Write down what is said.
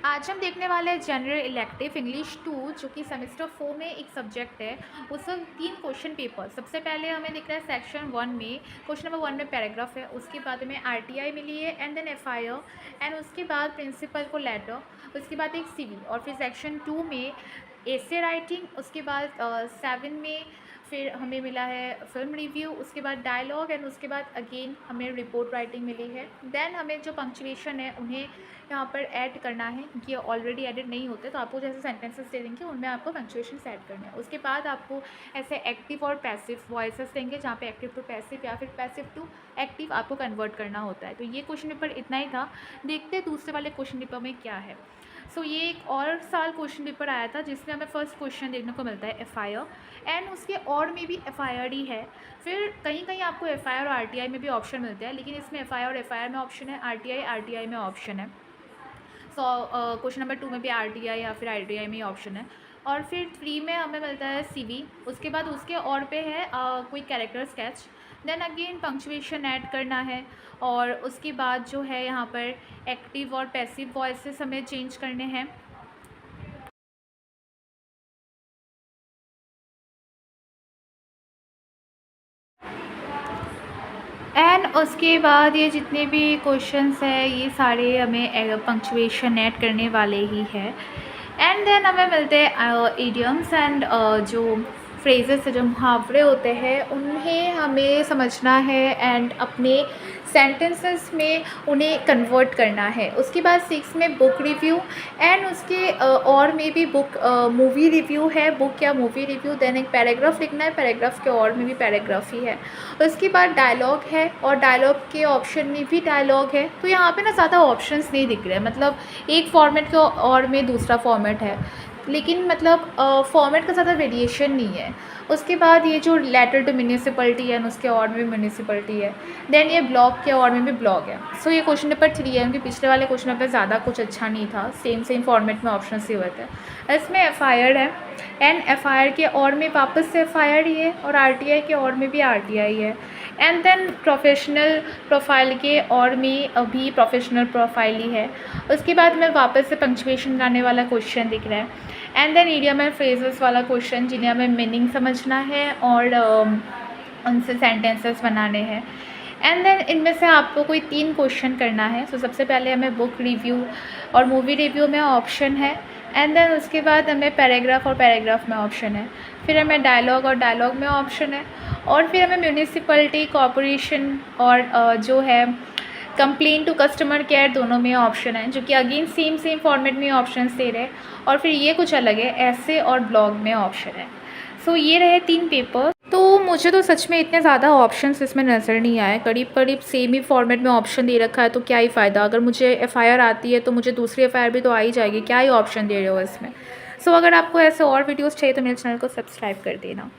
आज हम देखने वाले हैं जनरल इलेक्टिव इंग्लिश 2 जो कि सेमेस्टर 4 में एक सब्जेक्ट है। उसका 3 क्वेश्चन पेपर। सबसे पहले हमें दिख रहा है सेक्शन 1 में क्वेश्चन नंबर 1 में पैराग्राफ है, उसके बाद हमें आरटीआई मिली है एंड देन एफआईआर एंड उसके बाद प्रिंसिपल को लेटर, उसके बाद एक सीवी और फिर सेक्शन 2 में एसे राइटिंग, उसके बाद 7 में फिर हमें मिला है फिल्म रिव्यू, उसके बाद डायलॉग एंड उसके बाद अगेन हमें रिपोर्ट राइटिंग मिली है। देन हमें जो पंक्चुएशन है उन्हें यहाँ पर ऐड करना है, क्योंकि ऑलरेडी एडिड नहीं होते, तो आपको जैसे सेंटेंसेस दे देंगे उनमें आपको पंक्चुएशन ऐड करना है। उसके बाद आपको ऐसे एक्टिव और पैसिव वॉइसेस देंगे जहाँ पे एक्टिव टू पैसिव या फिर पैसिव टू एक्टिव आपको कन्वर्ट करना होता है। तो ये क्वेश्चन पेपर इतना ही था। देखते हैं दूसरे वाले क्वेश्चन पेपर में क्या है। सो ये एक और साल क्वेश्चन पेपर आया था जिसमें हमें फर्स्ट क्वेश्चन देखने को मिलता है एफआईआर एंड उसके और में भी एफआईआर ही है। फिर कहीं कहीं आपको एफआईआर और आरटीआई में भी ऑप्शन मिलते हैं, लेकिन इसमें एफआईआर और एफआईआर में ऑप्शन है, आरटीआई में ऑप्शन है। सो क्वेश्चन नंबर 2 में भी आरटीआई या फिर आरटीआई में ही ऑप्शन है। और फिर 3 में हमें मिलता है सीवी, उसके बाद उसके और पे है कोई character sketch, then again punctuation add करना है और उसके बाद जो है यहाँ पर एक्टिव और पैसिव वॉइसेस हमें चेंज करने हैं। एंड उसके बाद ये जितने भी क्वेश्चंस हैं ये सारे हमें पंक्चुएशन ऐड करने वाले ही है। एंड देन हमें मिलते हैं इडियम्स एंड जो फ्रेजेस है, जो मुहावरे होते हैं उन्हें हमें समझना है एंड अपने सेंटेंसेस में उन्हें कन्वर्ट करना है। उसके बाद 6 में बुक रिव्यू एंड उसके और में भी बुक मूवी रिव्यू है, बुक या मूवी रिव्यू। देन एक पैराग्राफ लिखना है, पैराग्राफ के और में भी पैराग्राफ ही है। उसके बाद डायलॉग है और डायलॉग के ऑप्शन में भी डायलॉग है। तो यहाँ पे ना ज़्यादा ऑप्शंस नहीं दिख रहे हैं, मतलब एक फॉर्मेट के और में दूसरा फॉर्मेट है, लेकिन मतलब फॉर्मेट का ज़्यादा वेरिएशन नहीं है। उसके बाद ये जो लेटर टू म्यूनिसिपलिटी है उसके और में भी म्यूनिसिपलिटी है। देन ये ब्लॉग के और में भी ब्लॉग है। सो ये क्वेश्चन पेपर 3 है, क्योंकि पिछले वाले क्वेश्चन पेपर ज़्यादा कुछ अच्छा नहीं था, सेम फॉर्मेट में ऑप्शन ही हुए थे। इसमें एफआईआर है एंड एफआईआर के और में वापस से एफआईआर ही है और आरटीआई के और में भी आरटीआई है। एंड देन प्रोफेशनल प्रोफाइल के और में अभी प्रोफेशनल प्रोफाइल ही है। उसके बाद में वापस से पंक्चुएशन लाने वाला क्वेश्चन दिख रहा है। And then idiom and phrases वाला क्वेश्चन जिन्हें हमें मीनिंग समझना है और उनसे सेंटेंसेस बनाने हैं। एंड देन इनमें से आपको कोई 3 क्वेश्चन करना है। सो सबसे पहले हमें बुक रिव्यू और मूवी रिव्यू में ऑप्शन है। एंड देन उसके बाद हमें पैराग्राफ और पैराग्राफ में ऑप्शन है। फिर हमें डायलॉग और डायलॉग में ऑप्शन है। और फिर हमें म्यूनिसिपलिटी, कॉरपोरेशन और जो है कंप्लेन टू कस्टमर केयर, दोनों में ऑप्शन है, जो कि अगेन सेम फॉर्मेट में ऑप्शन दे रहे हैं। और फिर ये कुछ अलग है, ऐसे और ब्लॉग में ऑप्शन है। सो ये रहे 3 पेपर। तो मुझे तो सच में इतने ज़्यादा ऑप्शंस इसमें नज़र नहीं आए, करीब सेम ही फॉर्मेट में ऑप्शन दे रखा है, तो क्या ही फ़ायदा। अगर मुझे एफआईआर आती है तो मुझे दूसरी एफआईआर भी तो आ ही जाएगी, क्या ही ऑप्शन दे रहे हो इसमें। सो अगर आपको ऐसे और वीडियोज़ चाहिए तो मेरे चैनल को सब्सक्राइब कर देना।